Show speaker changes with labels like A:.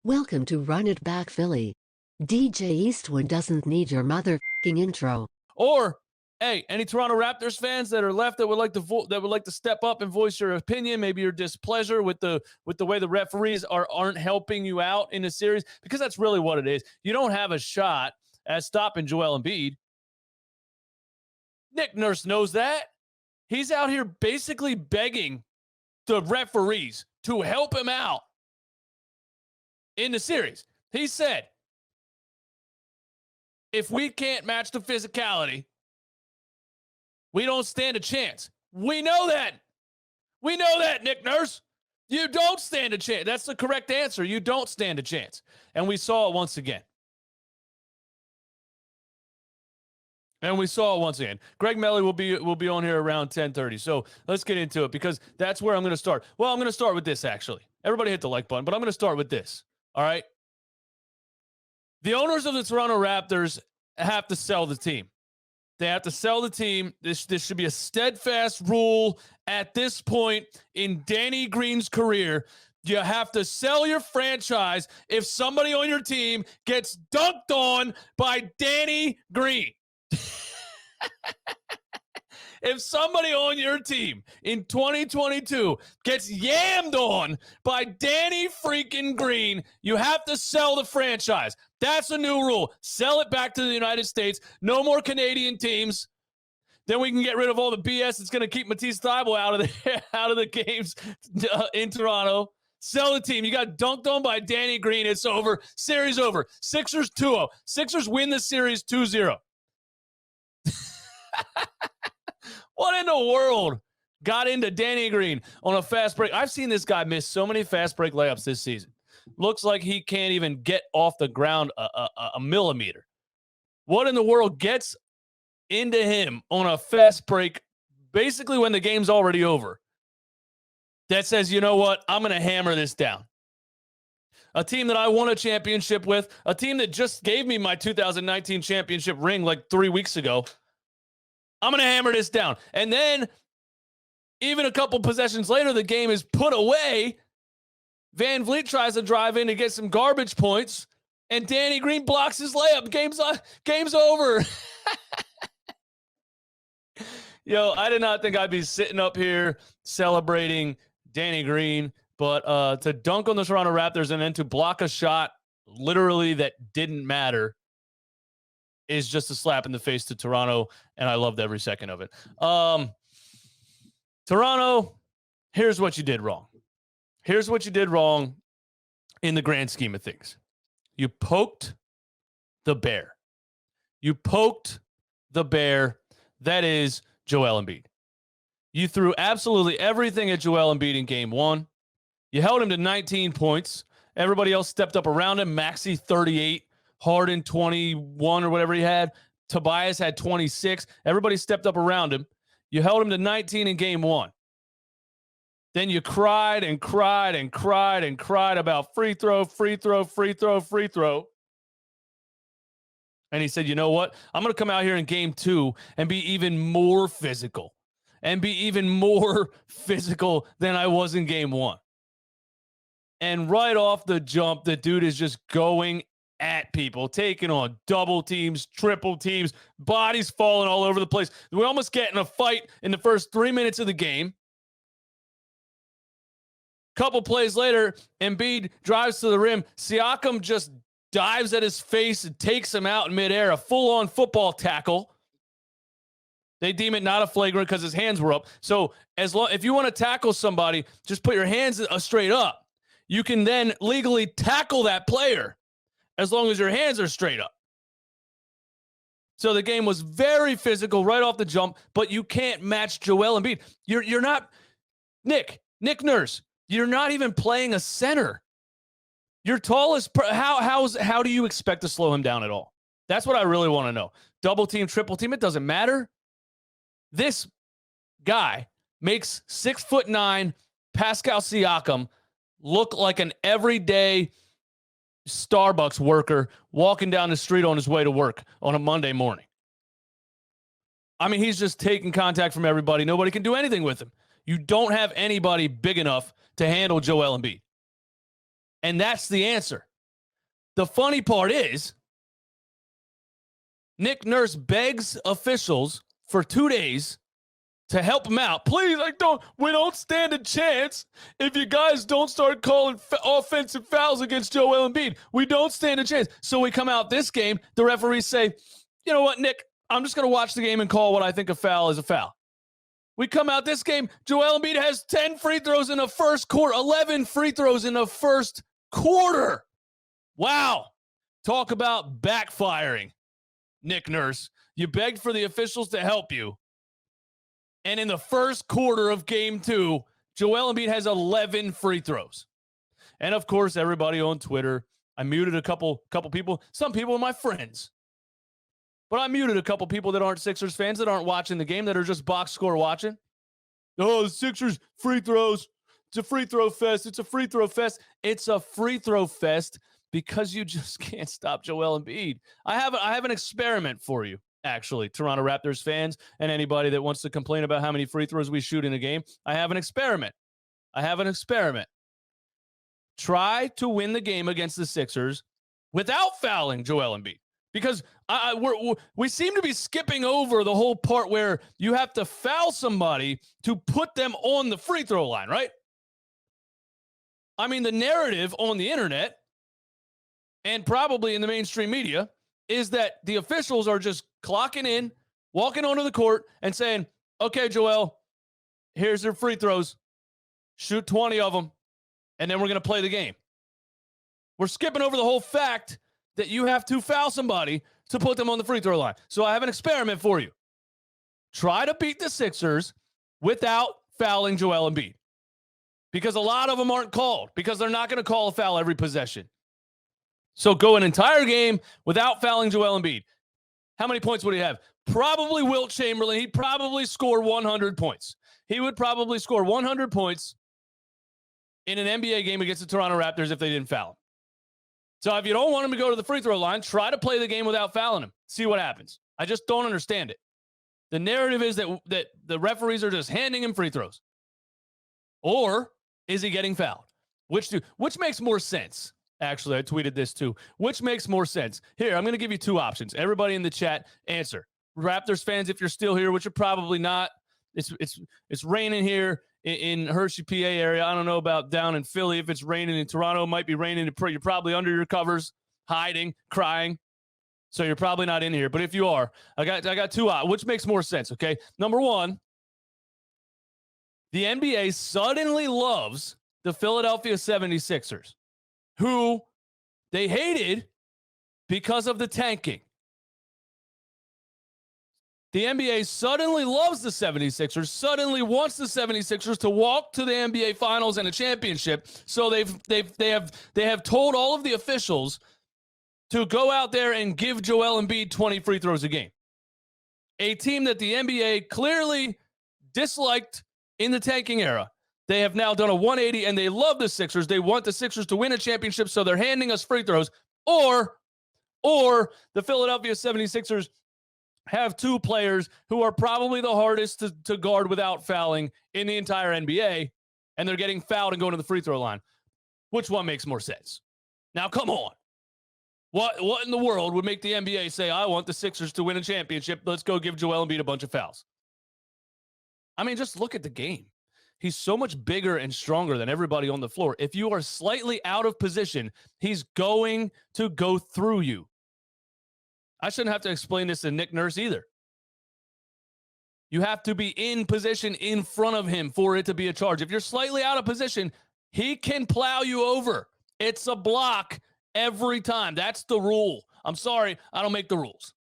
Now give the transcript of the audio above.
A: Welcome to Run It Back Philly. DJ Eastwood doesn't need your mother-f***ing intro.
B: Or, hey, any Toronto Raptors fans that are left that would like to step up and voice your opinion, maybe your displeasure with the way the referees aren't helping you out in the series, because that's really what it is. You don't have a shot at stopping Joel Embiid. Nick Nurse knows that. He's out here basically begging the referees to help him out in the series. He said, if we can't match the physicality, we don't stand a chance. We know that. We know that, Nick Nurse. You don't stand a chance. That's the correct answer. You don't stand a chance. And we saw it once again. Greg Melly will be on here around 10:30. So let's get into it, because that's where I'm going to start. Well, I'm going to start with this, actually. Everybody hit the like button, but I'm going to start with this. All right? The owners of the Toronto Raptors have to sell the team. They have to sell the team. This should be a steadfast rule at this point in Danny Green's career. You have to sell your franchise if somebody on your team gets dunked on by Danny Green. If somebody on your team in 2022 gets yammed on by Danny freaking Green, you have to sell the franchise. That's a new rule. Sell it back to the United States. No more Canadian teams. Then we can get rid of all the BS that's going to keep Matisse Thybulle out of the games in Toronto. Sell the team. You got dunked on by Danny Green. It's over. Series over. Sixers 2-0. Sixers win the series 2-0. What in the world got into Danny Green on a fast break? I've seen this guy miss so many fast break layups this season. Looks like he can't even get off the ground a millimeter. What in the world gets into him on a fast break, basically when the game's already over, that says, you know what, I'm going to hammer this down? A team that I won a championship with, a team that just gave me my 2019 championship ring like 3 weeks ago. I'm going to hammer this down. And then, even a couple possessions later, the game is put away. Van Vliet tries to drive in to get some garbage points, and Danny Green blocks his layup. Game's over. Yo, I did not think I'd be sitting up here celebrating Danny Green, but to dunk on the Toronto Raptors and then to block a shot literally that didn't matter is just a slap in the face to Toronto, and I loved every second of it. Toronto, here's what you did wrong. Here's what you did wrong in the grand scheme of things. You poked the bear. You poked the bear. That is Joel Embiid. You threw absolutely everything at Joel Embiid in game one. You held him to 19 points. Everybody else stepped up around him. Maxey, 38. Harden, 21 or whatever he had. Tobias had 26. Everybody stepped up around him. You held him to 19 in game one. Then you cried and cried and cried and cried about free throw. And he said, you know what? I'm going to come out here in game two and be even more physical. And be even more physical than I was in game one. And right off the jump, the dude is just going at people, taking on double teams, triple teams, bodies falling all over the place. We almost get in a fight in the first 3 minutes of the game. Couple plays later, Embiid drives to the rim. Siakam just dives at his face and takes him out in midair, a full-on football tackle. They deem it not a flagrant because his hands were up. So if you want to tackle somebody, just put your hands straight up. You can then legally tackle that player as long as your hands are straight up. So the game was very physical right off the jump, but you can't match Joel Embiid. You're not Nick Nurse. You're not even playing a center. Your tallest. How do you expect to slow him down at all? That's what I really want to know. Double team, triple team, it doesn't matter. This guy makes 6'9" Pascal Siakam look like an everyday Starbucks worker walking down the street on his way to work on a Monday morning. I mean, he's just taking contact from everybody. Nobody can do anything with him. You don't have anybody big enough to handle Joel Embiid. And that's the answer. The funny part is, Nick Nurse begs officials for 2 days to help him out. Please, we don't stand a chance if you guys don't start calling offensive fouls against Joel Embiid. We don't stand a chance. So we come out this game, the referees say, you know what, Nick, I'm just going to watch the game and call what I think a foul is a foul. We come out this game, Joel Embiid has 10 free throws in the first quarter, 11 free throws in the first quarter. Wow. Talk about backfiring, Nick Nurse. You begged for the officials to help you. And in the first quarter of game 2, Joel Embiid has 11 free throws. And of course, everybody on Twitter, I muted a couple people. Some people are my friends. But I muted a couple people that aren't Sixers fans, that aren't watching the game, that are just box score watching. Oh, the Sixers free throws. It's a free throw fest. It's a free throw fest. It's a free throw fest because you just can't stop Joel Embiid. I have an experiment for you, actually, Toronto Raptors fans and anybody that wants to complain about how many free throws we shoot in a game. I have an experiment. Try to win the game against the Sixers without fouling Joel Embiid. Because we seem to be skipping over the whole part where you have to foul somebody to put them on the free throw line, right? I mean, the narrative on the internet and probably in the mainstream media is that the officials are just clocking in, walking onto the court and saying, okay, Joel, here's your free throws. Shoot 20 of them, and then we're going to play the game. We're skipping over the whole fact that you have to foul somebody to put them on the free throw line. So I have an experiment for you. Try to beat the Sixers without fouling Joel Embiid. Because a lot of them aren't called. Because they're not going to call a foul every possession. So go an entire game without fouling Joel Embiid. How many points would he have? Probably Wilt Chamberlain. He'd probably score 100 points. He would probably score 100 points in an NBA game against the Toronto Raptors if they didn't foul him. So if you don't want him to go to the free throw line, try to play the game without fouling him. See what happens. I just don't understand it. The narrative is that the referees are just handing him free throws. Or is he getting fouled? Which makes more sense? Actually, I tweeted this too. Which makes more sense? Here, I'm going to give you 2 options. Everybody in the chat, answer. Raptors fans, if you're still here, which you're probably not, it's raining here in Hershey, PA area. I don't know about down in Philly. If it's raining in Toronto, it might be raining. You're probably under your covers, hiding, crying. So you're probably not in here. But if you are, I got 2 out. Which makes more sense, okay? Number 1, the NBA suddenly loves the Philadelphia 76ers, who they hated because of the tanking. The NBA suddenly loves the 76ers, suddenly wants the 76ers to walk to the NBA Finals and a championship. So they have told all of the officials to go out there and give Joel Embiid 20 free throws a game. A team that the NBA clearly disliked in the tanking era. They have now done a 180 and they love the Sixers. They want the Sixers to win a championship, so they're handing us free throws. Or the Philadelphia 76ers have 2 players who are probably the hardest to guard without fouling in the entire NBA, and they're getting fouled and going to the free throw line. Which one makes more sense? Now, come on. What in the world would make the NBA say, I want the Sixers to win a championship, let's go give Joel Embiid a bunch of fouls? I mean, just look at the game. He's so much bigger and stronger than everybody on the floor. If you are slightly out of position, he's going to go through you. I shouldn't have to explain this to Nick Nurse either. You have to be in position in front of him for it to be a charge. If you're slightly out of position, he can plow you over. It's a block every time. That's the rule. I'm sorry, I don't make the rules.